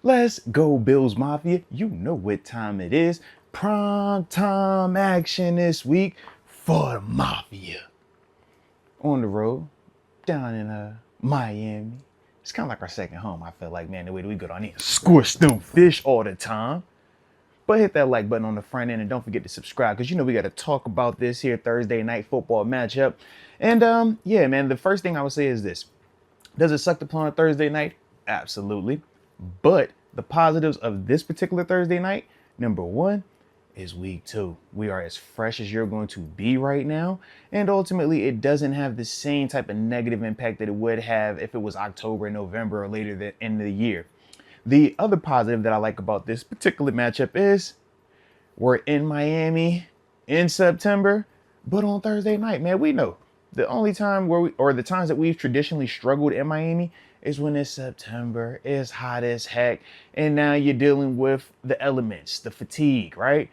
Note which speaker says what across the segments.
Speaker 1: Let's go, Bills Mafia. You know what time it is. Prime time action this week for the Mafia. On the road, down in Miami. It's kind of like our second home. I feel like, man, the way that we go down here, scorch them fish all the time. But hit that like button on the front end and don't forget to subscribe because you know we got to talk about this here Thursday night football matchup. And yeah, man, the first thing I would say is this. Does it suck to play on a Thursday night? Absolutely. But the positives of this particular Thursday night, number one, is week 2. We are as fresh as you're going to be right now. And ultimately, it doesn't have the same type of negative impact that it would have if it was October, November, or later the end of the year. The other positive that I like about this particular matchup is we're in Miami in September, but on Thursday night, man, we know the only time or the times that we've traditionally struggled in Miami is when it's September, it's hot as heck, and now you're dealing with the elements, the fatigue, right?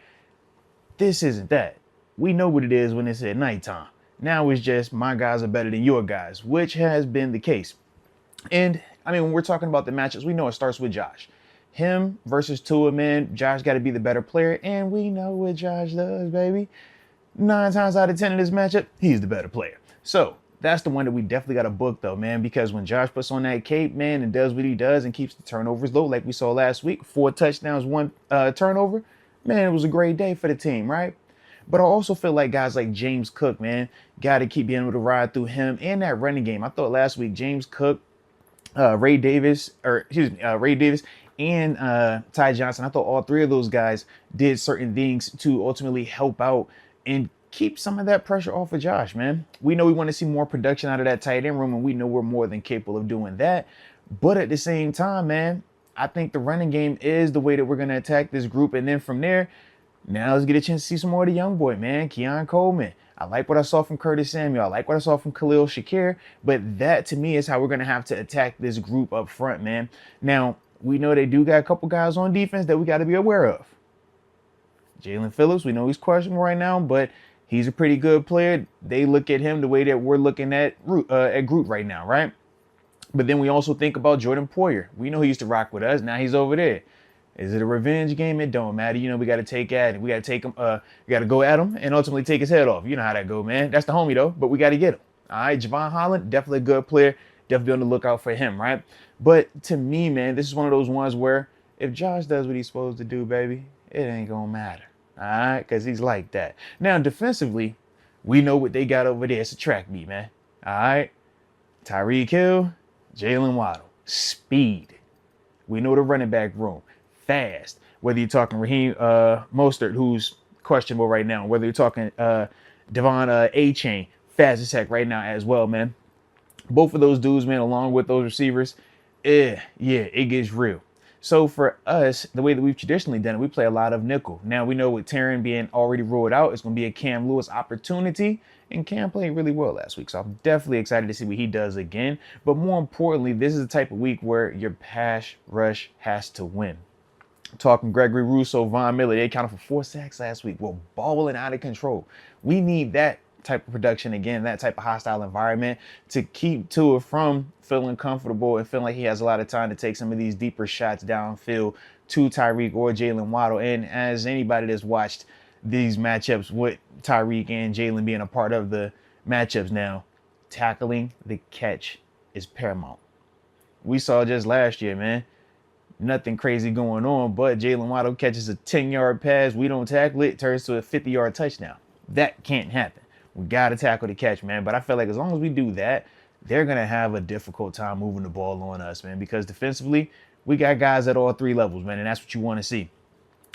Speaker 1: This isn't that. We know what it is when it's at nighttime. Now it's just my guys are better than your guys, which has been the case. And I mean, when we're talking about the matchups, we know it starts with Josh. Him versus Tua, man, Josh got to be the better player, and we know what Josh does, baby. 9 times out of 10 in this matchup, he's the better player. So that's the one that we definitely got to book, though, man, because when Josh puts on that cape, man, and does what he does and keeps the turnovers low, like we saw last week, 4 touchdowns, 1 turnover, man, it was a great day for the team, right? But I also feel like guys like James Cook, man, got to keep being able to ride through him and that running game. I thought last week James Cook, Ray Davis, and Ty Johnson. I thought all 3 of those guys did certain things to ultimately help out and keep some of that pressure off of Josh, man. We know we want to see more production out of that tight end room, and we know we're more than capable of doing that. But at the same time, man, I think the running game is the way that we're going to attack this group. And then from there, now let's get a chance to see some more of the young boy, man, Keon Coleman. I like what I saw from Curtis Samuel. I like what I saw from Khalil Shakir. But that, to me, is how we're going to have to attack this group up front, man. Now, we know they do got a couple guys on defense that we got to be aware of. Jalen Phillips, we know he's questionable right now, but he's a pretty good player. They look at him the way that we're looking at Groot right now, right? But then we also think about Jordan Poyer. We know he used to rock with us. Now he's over there. Is it a revenge game? It don't matter. You know, we got to take at him. We got to take him. We got to go at him and ultimately take his head off. You know how that go, man. That's the homie, though. But we got to get him. All right, Javon Holland, definitely a good player. Definitely on the lookout for him, right? But to me, man, this is one of those ones where if Josh does what he's supposed to do, baby, it ain't going to matter. All right, because he's like that. Now, defensively, we know what they got over there. It's a track meet, man. All right, Tyreek Hill, Jalen Waddle, speed. We know the running back room. Fast. Whether you're talking Raheem Mostert, who's questionable right now, whether you're talking Devon A-Chain, fast as heck right now as well, man. Both of those dudes, man, along with those receivers, yeah, it gets real. So for us, the way that we've traditionally done it, we play a lot of nickel. Now we know with Terran being already ruled out, it's going to be a Cam Lewis opportunity. And Cam played really well last week. So I'm definitely excited to see what he does again. But more importantly, this is the type of week where your pass rush has to win. Talking Gregory Rousseau, Von Miller, they accounted for 4 sacks last week. We're balling out of control. We need that type of production again, that type of hostile environment to keep Tua from feeling comfortable and feeling like he has a lot of time to take some of these deeper shots downfield to Tyreek or Jalen Waddle. And as anybody that's watched these matchups with Tyreek and Jalen being a part of the matchups now, tackling the catch is paramount. We saw just last year, man. Nothing crazy going on, but Jalen Waddle catches a 10-yard pass. We don't tackle it. Turns to a 50-yard touchdown. That can't happen. We got to tackle the catch, man. But I feel like as long as we do that, they're going to have a difficult time moving the ball on us, man, because defensively, we got guys at all 3 levels, man, and that's what you want to see.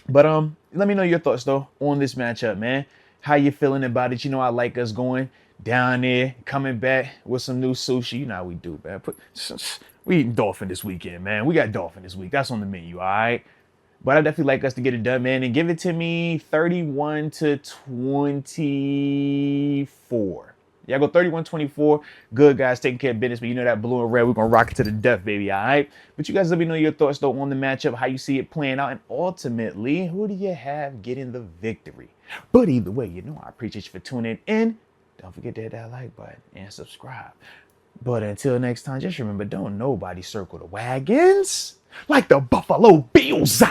Speaker 1: But let me know your thoughts, though, on this matchup, man. How you feeling about it? You know, I like us going down there, coming back with some new sushi. You know how we do, man. We eating dolphin this weekend, man. We got dolphin this week. That's on the menu, all right? But I definitely like us to get it done, man, and give it to me 31-24. Yeah, go 31-24. Good, guys, taking care of business. But you know that blue and red, we're going to rock it to the death, baby, all right? But you guys let me know your thoughts, though, on the matchup, how you see it playing out, and ultimately, who do you have getting the victory? But either way, you know I appreciate you for tuning in. Don't forget to hit that like button and subscribe. But until next time, just remember, don't nobody circle the wagons like the Buffalo Bills.